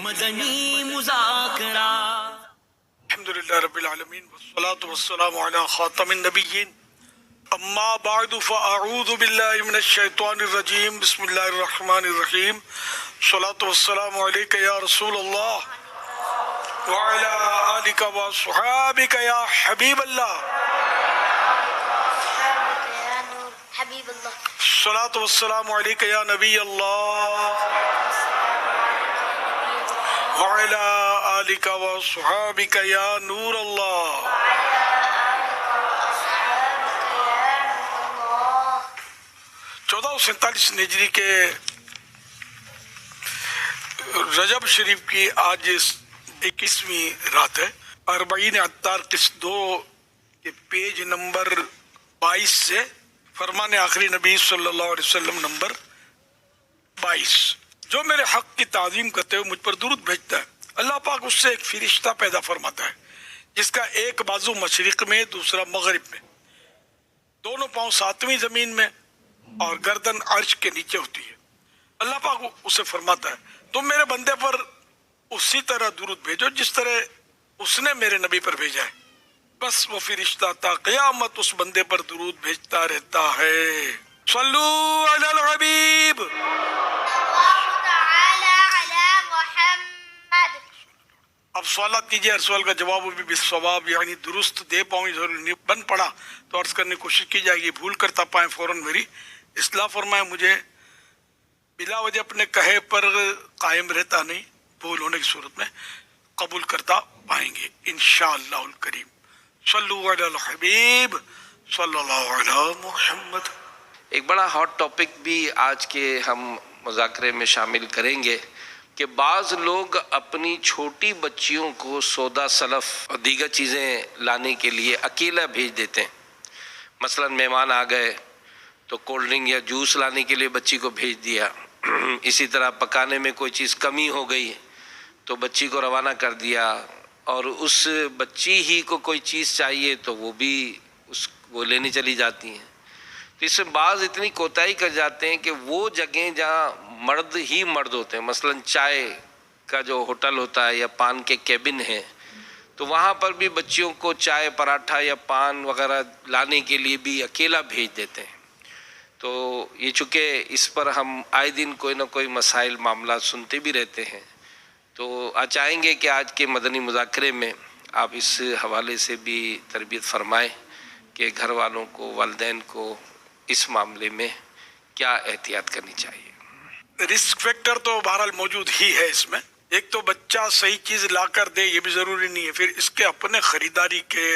مدنی مذاکرہ۔ الحمدللہ رب العالمین والصلاة والسلام علی خاتم النبیین، اما بعد فاعوذ باللہ من الشیطان الرجیم، بسم اللہ الرحمن الرحیم۔ الصلاة والسلام علیک یا رسول اللہ وعلی آلک وصحابک یا حبیب اللہ، الصلاة والسلام علیک یا نبی اللہ وعلی آلک وصحابک یا نور اللہ۔ 1447 ہجری کے رجب شریف کی آج 21ویں رات ہے۔ 40 عطار قسط 2 کے پیج نمبر 22 سے فرمان آخری نبی صلی اللہ علیہ وسلم نمبر 22۔ جو میرے حق کی تعظیم کرتے ہوئے مجھ پر درود بھیجتا ہے، اللہ پاک اس سے ایک فرشتہ پیدا فرماتا ہے جس کا ایک بازو مشرق میں دوسرا مغرب میں، دونوں پاؤں 7ویں زمین میں اور گردن عرش کے نیچے ہوتی ہے۔ اللہ پاک اسے فرماتا ہے تم میرے بندے پر اسی طرح درود بھیجو جس طرح اس نے میرے نبی پر بھیجا ہے، بس وہ فرشتہ تا قیامت اس بندے پر درود بھیجتا رہتا ہے۔ صلو علی الحبیب۔ اب سوالات کیجئے، ہر سوال کا جواب بھی بالصواب یعنی درست دے پاؤں، ضروری بن پڑا تو عرض کرنے کی کوشش کی جائے گی، بھول کرتا پائیں فوراً میری اصلاح فرمائیں۔ مجھے بلا وجہ اپنے کہے پر قائم رہتا نہیں، بھول ہونے کی صورت میں قبول کرتا پائیں گے انشاءاللہ الکریم۔ صلو علی الحبیب صلی اللہ علی محمد۔ ایک بڑا ہاٹ ٹاپک بھی آج کے ہم مذاکرے میں شامل کریں گے کہ بعض لوگ اپنی چھوٹی بچیوں کو سودا سلف اور دیگر چیزیں لانے کے لیے اکیلا بھیج دیتے ہیں۔ مثلا مہمان آ گئے تو کولڈ ڈرنک یا جوس لانے کے لیے بچی کو بھیج دیا، اسی طرح پکانے میں کوئی چیز کمی ہو گئی تو بچی کو روانہ کر دیا، اور اس بچی ہی کو کوئی چیز چاہیے تو وہ لینے چلی جاتی ہیں۔ تو اس سے بعض اتنی کوتاہی کر جاتے ہیں کہ وہ جگہیں جہاں مرد ہی مرد ہوتے ہیں، مثلا چائے کا جو ہوٹل ہوتا ہے یا پان کے کیبن ہیں، تو وہاں پر بھی بچیوں کو چائے پراٹھا یا پان وغیرہ لانے کے لیے بھی اکیلا بھیج دیتے ہیں۔ تو یہ چونکہ اس پر ہم آئے دن کوئی نہ کوئی مسائل معاملات سنتے بھی رہتے ہیں، تو چاہیں گے کہ آج کے مدنی مذاکرے میں آپ اس حوالے سے بھی تربیت فرمائیں کہ گھر والوں کو، والدین کو اس معاملے میں کیا احتیاط کرنی چاہیے۔ رسک فیکٹر تو بہرحال موجود ہی ہے اس میں۔ ایک تو بچہ صحیح چیز لا کر دے یہ بھی ضروری نہیں ہے، پھر اس کے اپنے خریداری کے،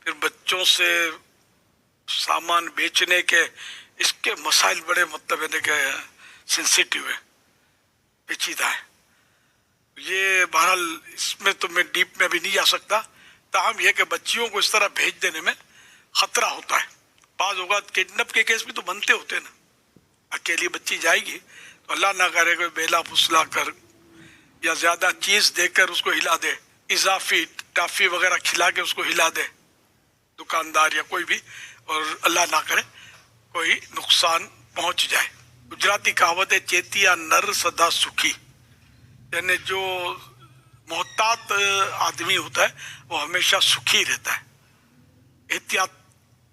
پھر بچوں سے سامان بیچنے کے، اس کے مسائل بڑے مطلب ہے کہ سینسیٹیو ہے، پیچیدہ ہے۔ یہ بہرحال اس میں تو میں ڈیپ میں بھی نہیں جا سکتا، تاہم یہ کہ بچیوں کو اس طرح بھیج دینے میں خطرہ ہوتا ہے۔ بعض اوقات کڈنپ کے کیس بھی تو بنتے ہوتے ہیں نا، اکیلی بچی جائے گی تو اللہ نہ کرے کوئی بیلا پھسلا کر یا زیادہ چیز دے کر اس کو ہلا دے، اضافی ٹافی وغیرہ کھلا کے اس کو ہلا دے دکاندار یا کوئی بھی، اور اللہ نہ کرے کوئی نقصان پہنچ جائے۔ گجراتی کہاوت ہے چیتیا نر سدا سکھی، یعنی جو محتاط آدمی ہوتا ہے وہ ہمیشہ سکھی رہتا ہے۔ احتیاط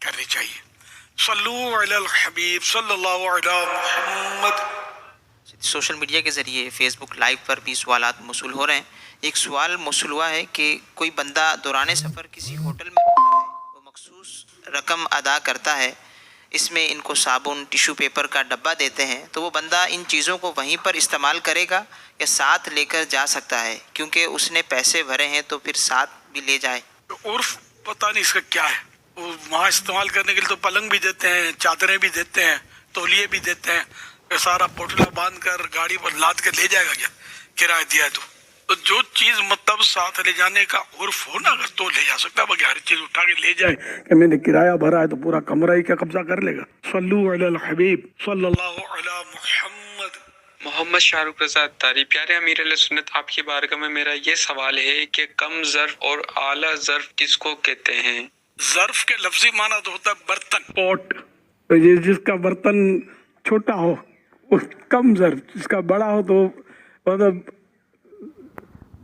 کرنی چاہیے۔ صلو علی الحبیب صلی اللہ علی محمد۔ سوشل میڈیا کے ذریعے فیس بک لائیو پر بھی سوالات موصول ہو رہے ہیں۔ ایک سوال موصول ہوا ہے کہ کوئی بندہ دوران سفر کسی ہوٹل میں رکتا ہے، وہ مخصوص رقم ادا کرتا ہے، اس میں ان کو صابن، ٹیشو پیپر کا ڈبہ دیتے ہیں، تو وہ بندہ ان چیزوں کو وہیں پر استعمال کرے گا یا ساتھ لے کر جا سکتا ہے؟ کیونکہ اس نے پیسے بھرے ہیں تو پھر ساتھ بھی لے جائے۔ عرف پتہ نہیں اس کا کیا ہے، وہ وہاں استعمال کرنے کے لیے تو پلنگ بھی دیتے ہیں، چادریں بھی دیتے ہیں، تولیے بھی دیتے ہیں، سارا پوٹلا باندھ کر گاڑی پر لاد کے لے جائے گا کیا کرایہ دیا ہے تو جو چیز مطلب ساتھ لے جانے کا عرف ہو نا اگر تو لے جا سکتا ہے، باقی ہر چیز اٹھا کے لے جائے کہ میں نے کرایہ بھرا ہے تو پورا کمرہ ہی کیا قبضہ کر لے گا۔ صلو علی الحبیب صلی اللہ علی محمد۔ محمد شاہ رخ رضا اتاری۔ پیارے امیر علیہ سنت، آپ کی بارگاہ میں میرا یہ سوال ہے کہ کم ظرف اور اعلیٰ ظرف کس کو کہتے ہیں؟ ظرف کے لفظی معنی تو ہوتا ہے برتن، پوٹ، جس کا برتن چھوٹا ہو کم ظرف، جس کا بڑا ہو تو مطلب